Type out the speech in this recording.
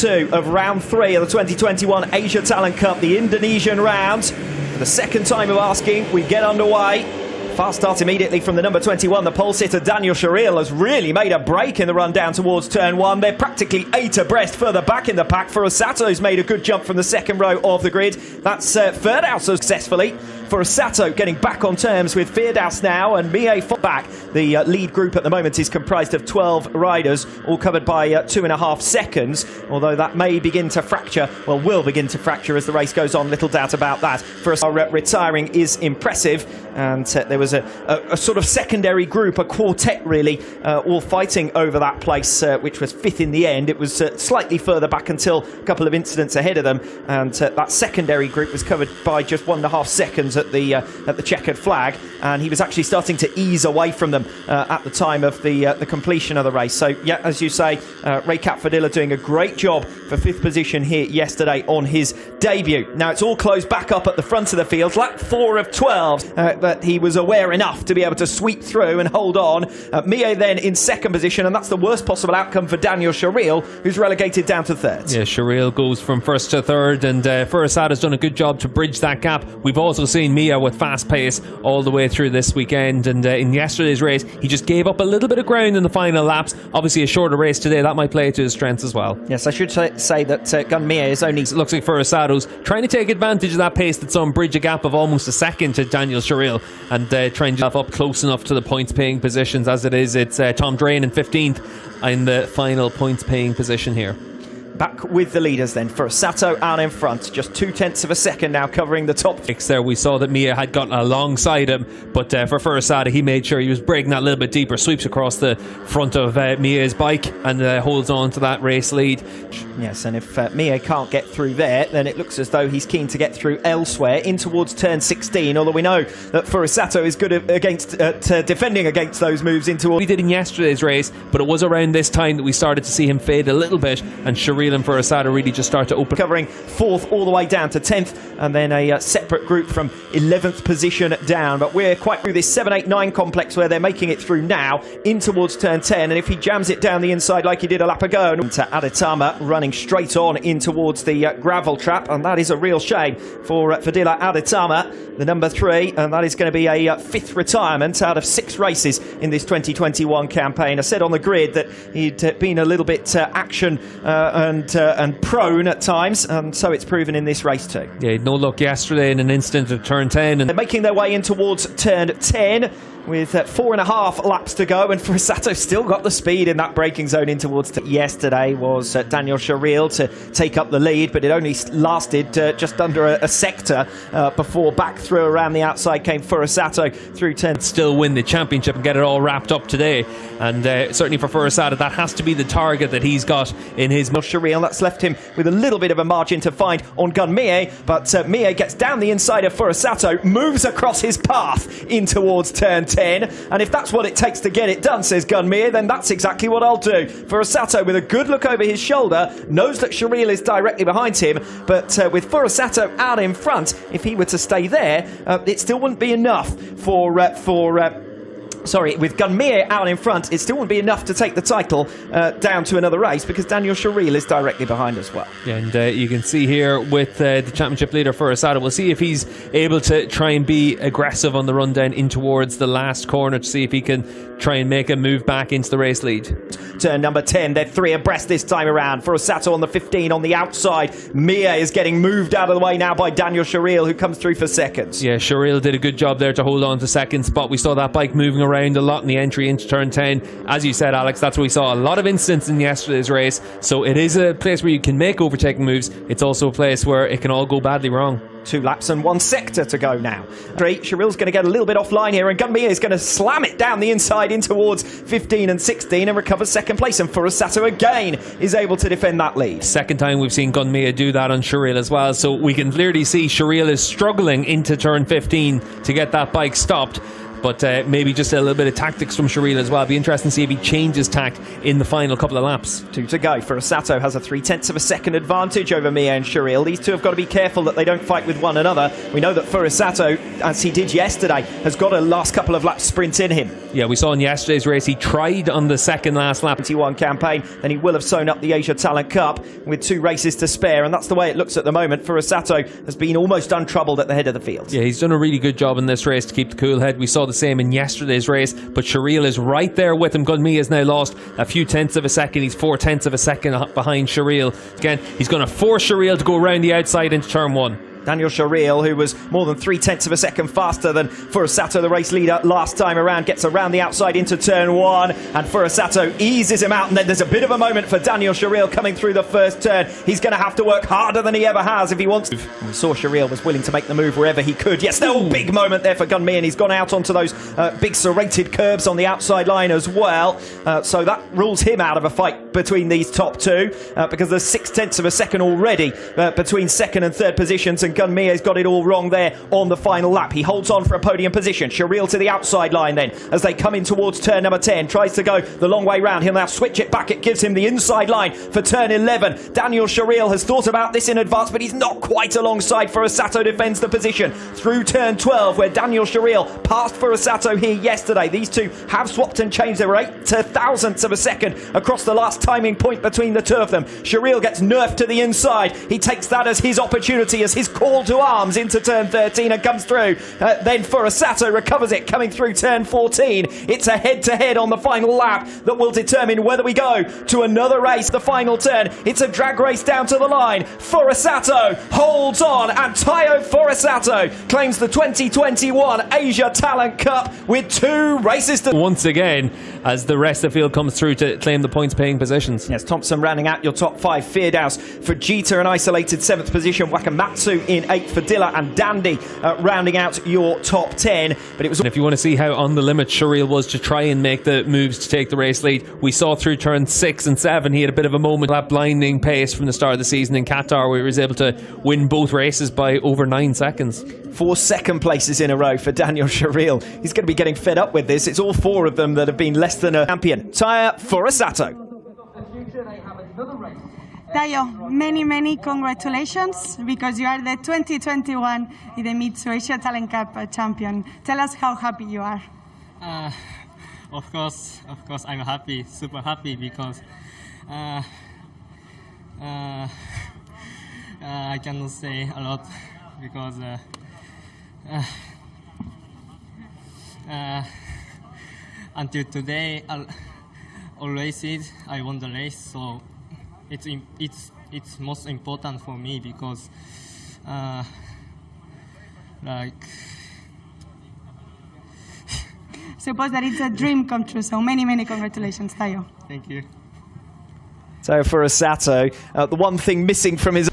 2 of round 3 of the 2021 Asia Talent Cup, the Indonesian round. For the second time of asking, we get underway. Fast start immediately from the number 21. The pole sitter Danial Sharil has really made a break in the run down towards turn 1. They're practically 8 abreast further back in the pack. Furusato's made a good jump from the second row of the grid. That's Firdaus successfully. Furusato getting back on terms with Firdaus now, and Mie back. The lead group at the moment is comprised of 12 riders, all covered by 2.5 seconds, although that may begin to fracture, well, will begin to fracture as the race goes on, little doubt about that. Furusato retiring is impressive, and there was a sort of secondary group, a quartet really, all fighting over that place, which was 5th in the end. It was slightly further back until a couple of incidents ahead of them, and that secondary group was covered by just 1.5 seconds at the checkered flag, and he was actually starting to ease away from them at the time of the completion of the race. So yeah, as you say, Ray Catfordilla doing a great job for 5th position here yesterday on his debut. Now it's all closed back up at the front of the field, lap 4 of 12, but he was aware enough to be able to sweep through and hold on. Mie then in 2nd position, and that's the worst possible outcome for Danial Sharil, who's relegated down to 3rd. Yeah, Sharil goes from 1st to 3rd, and Furusato has done a good job to bridge that gap. We've also seen Mie with fast pace all the way through this weekend, and in yesterday's race he just gave up a little bit of ground in the final laps. Obviously a shorter race today, that might play to his strengths as well. Yes, I should say that Gun Mie is only... It looks like Furusato's trying to take advantage of that pace that's on, bridge a gap of almost a second to Danial Sharil, and trying to up close enough to the points paying positions. As it is, it's Tom Drain in 15th in the final points paying position here. Back with the leaders then. Furusato out in front, just 0.2 of a second now covering the top. There we saw that Mie had gotten alongside him, but for Furusato he made sure he was breaking that a little bit deeper, sweeps across the front of Mie's bike and holds on to that race lead. Yes, and if Mie can't get through there, then it looks as though he's keen to get through elsewhere in towards turn 16, although we know that Furusato is good at defending against those moves into... We did in yesterday's race, but it was around this time that we started to see him fade a little bit, and Sharil and Furusato really just start to open. Covering 4th all the way down to 10th, and then a separate group from 11th position down. But we're quite through this 7, 8, 9 complex where they're making it through now in towards turn 10, and if he jams it down the inside like he did a lap ago, and to Aditama running straight on in towards the gravel trap, and that is a real shame for Fadila Aditama, the number 3, and that is going to be a 5th retirement out of 6 races in this 2021 campaign. I said on the grid that he'd been a little bit action and prone at times, and so it's proven in this race too. Yeah, no luck yesterday in an instant at turn 10. And they're making their way in towards turn 10 with 4.5 laps to go, and Furusato still got the speed in that braking zone in towards... Yesterday was Danial Sharil to take up the lead, but it only lasted just under a sector before back through around the outside came Furusato through turn... Still win the championship and get it all wrapped up today, and certainly for Furusato that has to be the target that he's got in his... Sharil, that's left him with a little bit of a margin to find on Gun Mie, but Mie gets down the inside of Furusato, moves across his path in towards turn 10, and if that's what it takes to get it done, says Gun Mie, then that's exactly what I'll do. Furusato with a good look over his shoulder, knows that Sharil is directly behind him, but with Furusato out in front, if he were to stay there, it still wouldn't be enough with Gun Mie out in front, it still wouldn't be enough to take the title down to another race, because Danial Sharil is directly behind as well. Yeah, and you can see here with the championship leader Furusato, we'll see if he's able to try and be aggressive on the run down in towards the last corner to see if he can try and make a move back into the race lead. Turn number 10, they're 3 abreast this time around. Furusato on the 15 on the outside. Mie is getting moved out of the way now by Danial Sharil, who comes through for seconds. Yeah, Sharil did a good job there to hold on to second spot. We saw that bike moving around a lot in the entry into turn 10. As you said, Alex, that's where we saw a lot of incidents in yesterday's race, so it is a place where you can make overtaking moves. It's also a place where it can all go badly wrong. 2 laps and 1 sector to go now. Sharil's going to get a little bit offline here, and Gun Mie is going to slam it down the inside in towards 15 and 16 and recovers second place, and Furusato again is able to defend that lead. Second time we've seen Gun Mie do that on Sharil as well, so we can clearly see Sharil is struggling into turn 15 to get that bike stopped. but maybe just a little bit of tactics from Sharil as well. Be interesting to see if he changes tact in the final couple of laps. 2 to go. Furusato has a 0.3 of a second advantage over Mia and Sharil. These two have got to be careful that they don't fight with one another. We know that Furusato, as he did yesterday, has got a last couple of laps sprint in him. Yeah, we saw in yesterday's race he tried on the second last lap. 21 campaign, then he will have sewn up the Asia Talent Cup with 2 races to spare, and that's the way it looks at the moment. Furusato has been almost untroubled at the head of the field. Yeah, he's done a really good job in this race to keep the cool head. We saw the same in yesterday's race, but Sharil is right there with him. Gunmi has now lost a few tenths of a second. He's 0.4 of a second behind Sharil. Again, he's going to force Sharil to go around the outside into turn 1. Danial Sharil, who was more than 0.3 of a second faster than Furusato, the race leader, last time around, gets around the outside into turn 1, and Furusato eases him out, and then there's a bit of a moment for Danial Sharil coming through the first turn. He's going to have to work harder than he ever has if he wants to. And we saw Sharil was willing to make the move wherever he could. Yes, no big moment there for Gunmi, and he's gone out onto those big serrated curbs on the outside line as well. So that rules him out of a fight between these top two, because there's 0.6 of a second already between second and third positions, and Gunmi has got it all wrong there on the final lap. He holds on for a podium position. Sharil to the outside line then as they come in towards turn number 10. Tries to go the long way round. He'll now switch it back. It gives him the inside line for turn 11. Danial Sharil has thought about this in advance, but he's not quite alongside. Furusato defends the position through turn 12, where Danial Sharil passed Furusato here yesterday. These two have swapped and changed. They were 8 thousandths of a second across the last timing point between the two of them. Sharil gets nerfed to the inside. He takes that as his opportunity, as his call to arms into turn 13 and comes through. Then Furusato recovers it coming through turn 14. It's a head-to-head on the final lap that will determine whether we go to another race. The final turn, it's a drag race down to the line. Furusato holds on, and Taiyo Furusato claims the 2021 Asia Talent Cup with 2 races to... Once again, as the rest of the field comes through to claim the points-paying positions. Yes, Thompson rounding out your top 5. Feardaus for Jita, an isolated 7th position. Wakamatsu in 8th for Dilla, and Dandy rounding out your top 10. But it was... And if you want to see how on the limit Sharil was to try and make the moves to take the race lead, we saw through turn 6 and 7 he had a bit of a moment, that blinding pace from the start of the season in Qatar, where he was able to win both races by over 9 seconds. 4 second places in a row for Danial Sharil. He's going to be getting fed up with this. It's all 4 of them that have been less than a champion. Taiyo Furusato. Taiyo, many congratulations, because you are the 2021 Idemitsu Asia Talent Cup champion. Tell us how happy you are. Of course, I'm happy, super happy, because I cannot say a lot, because until today, all races I won the race, so it's most important for me, because like suppose that it's a dream come true. So many congratulations, Taiyo. Thank you. So Furusato, the one thing missing from his